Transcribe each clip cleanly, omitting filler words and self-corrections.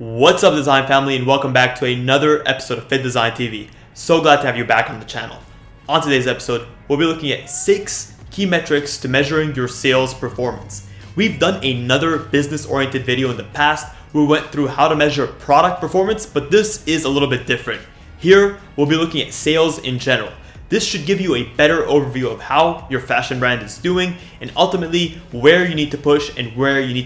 What's up, design family, and welcome back to another episode of Fittdesign TV. So glad to have you back on the channel. On today's episode, we'll be looking at 6 key metrics to measuring your sales performance. We've done another business-oriented video in the past where we went through how to measure product performance, but this is a little bit different. Here, we'll be looking at sales in general. This should give you a better overview of how your fashion brand is doing and ultimately where you need to push and where you need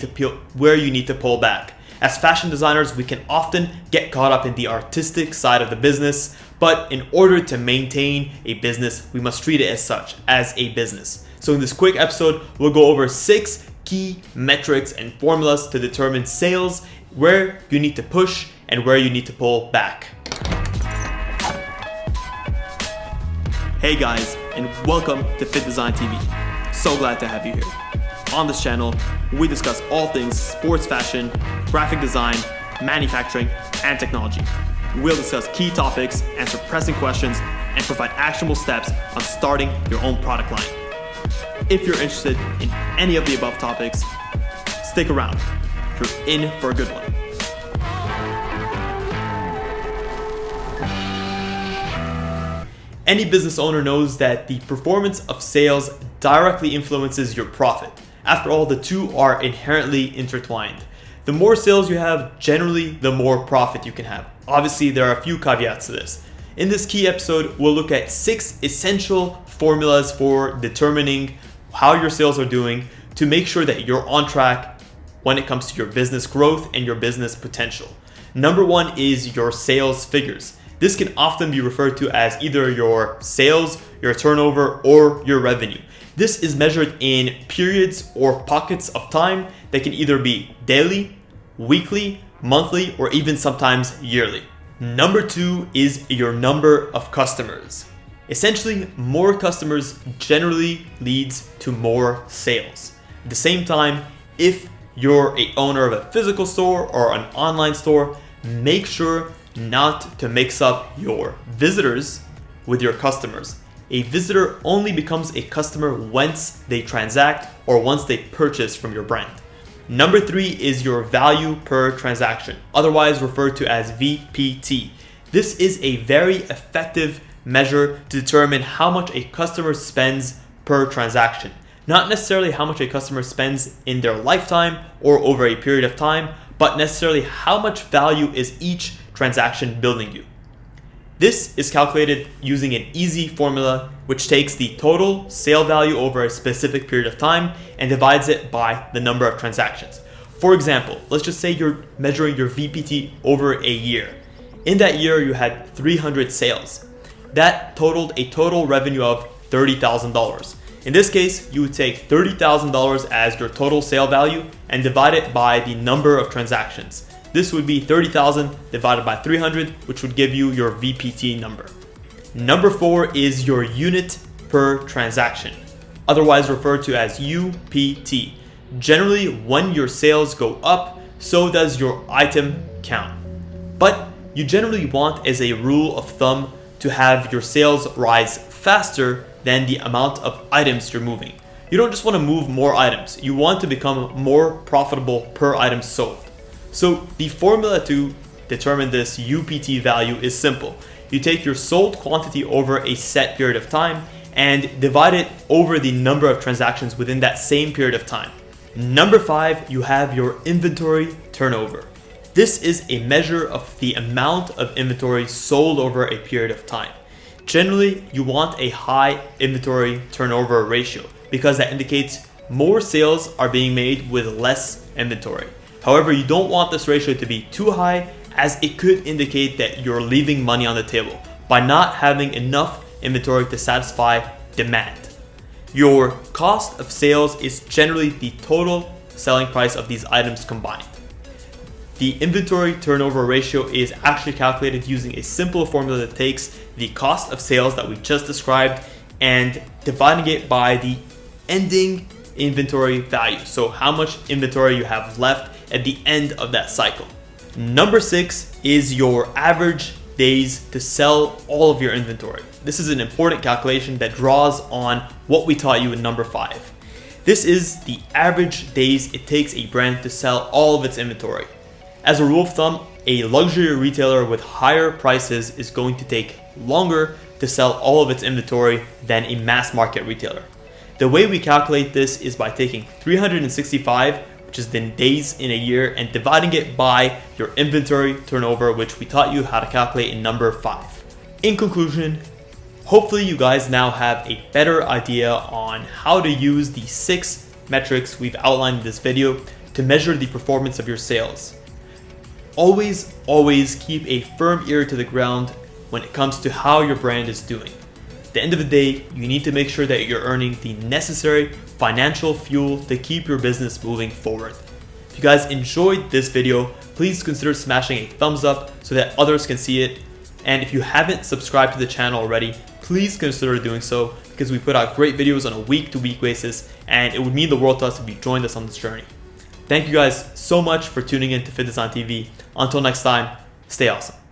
to pull back. As fashion designers, we can often get caught up in the artistic side of the business, but in order to maintain a business, we must treat it as such, as a business. So in this quick episode, we'll go over 6 key metrics and formulas to determine sales, where you need to push and where you need to pull back. Hey guys, and welcome to Fittdesign TV. So glad to have you here. On this channel, we discuss all things sports fashion, graphic design, manufacturing, and technology. We'll discuss key topics, answer pressing questions, and provide actionable steps on starting your own product line. If you're interested in any of the above topics, stick around. You're in for a good one. Any business owner knows that the performance of sales directly influences your profit. After all, the two are inherently intertwined. The more sales you have, generally, the more profit you can have. Obviously, there are a few caveats to this. In this key episode, we'll look at 6 essential formulas for determining how your sales are doing to make sure that you're on track when it comes to your business growth and your business potential. Number 1 is your sales figures. This can often be referred to as either your sales, your turnover, or your revenue. This is measured in periods or pockets of time that can either be daily, weekly, monthly, or even sometimes yearly. Number 2 is your number of customers. Essentially, more customers generally leads to more sales. At the same time, if you're an owner of a physical store or an online store, make sure not to mix up your visitors with your customers. A visitor only becomes a customer once they transact or once they purchase from your brand. Number 3 is your value per transaction, otherwise referred to as VPT. This is a very effective measure to determine how much a customer spends per transaction. Not necessarily how much a customer spends in their lifetime or over a period of time, but necessarily how much value is each transaction building you. This is calculated using an easy formula which takes the total sale value over a specific period of time and divides it by the number of transactions. For example, let's just say you're measuring your VPT over a year. In that year, you had 300 sales. That totaled a total revenue of $30,000. In this case, you would take $30,000 as your total sale value and divide it by the number of transactions. This would be 30,000 divided by 300, which would give you your VPT number. Number 4 is your unit per transaction, otherwise referred to as UPT. Generally, when your sales go up, so does your item count. But you generally want, as a rule of thumb, to have your sales rise faster than the amount of items you're moving. You don't just want to move more items, you want to become more profitable per item sold. So the formula to determine this UPT value is simple. You take your sold quantity over a set period of time and divide it over the number of transactions within that same period of time. Number 5, you have your inventory turnover. This is a measure of the amount of inventory sold over a period of time. Generally, you want a high inventory turnover ratio because that indicates more sales are being made with less inventory. However, you don't want this ratio to be too high as it could indicate that you're leaving money on the table by not having enough inventory to satisfy demand. Your cost of sales is generally the total selling price of these items combined. The inventory turnover ratio is actually calculated using a simple formula that takes the cost of sales that we just described and dividing it by the ending inventory value. So how much inventory you have left at the end of that cycle. Number 6 is your average days to sell all of your inventory. This is an important calculation that draws on what we taught you in number 5. This is the average days it takes a brand to sell all of its inventory. As a rule of thumb, a luxury retailer with higher prices is going to take longer to sell all of its inventory than a mass market retailer. The way we calculate this is by taking 365, which is the days in a year, and dividing it by your inventory turnover, which we taught you how to calculate in number 5. In conclusion, hopefully you guys now have a better idea on how to use the 6 metrics we've outlined in this video to measure the performance of your sales. Always keep a firm ear to the ground when it comes to how your brand is doing. At the end of the day, you need to make sure that you're earning the necessary financial fuel to keep your business moving forward. If you guys enjoyed this video, please consider smashing a thumbs up so that others can see it. And if you haven't subscribed to the channel already, please consider doing so, because we put out great videos on a week-to-week basis, and it would mean the world to us if you joined us on this journey. Thank you guys so much for tuning in to Fittdesign TV. Until next time, stay awesome.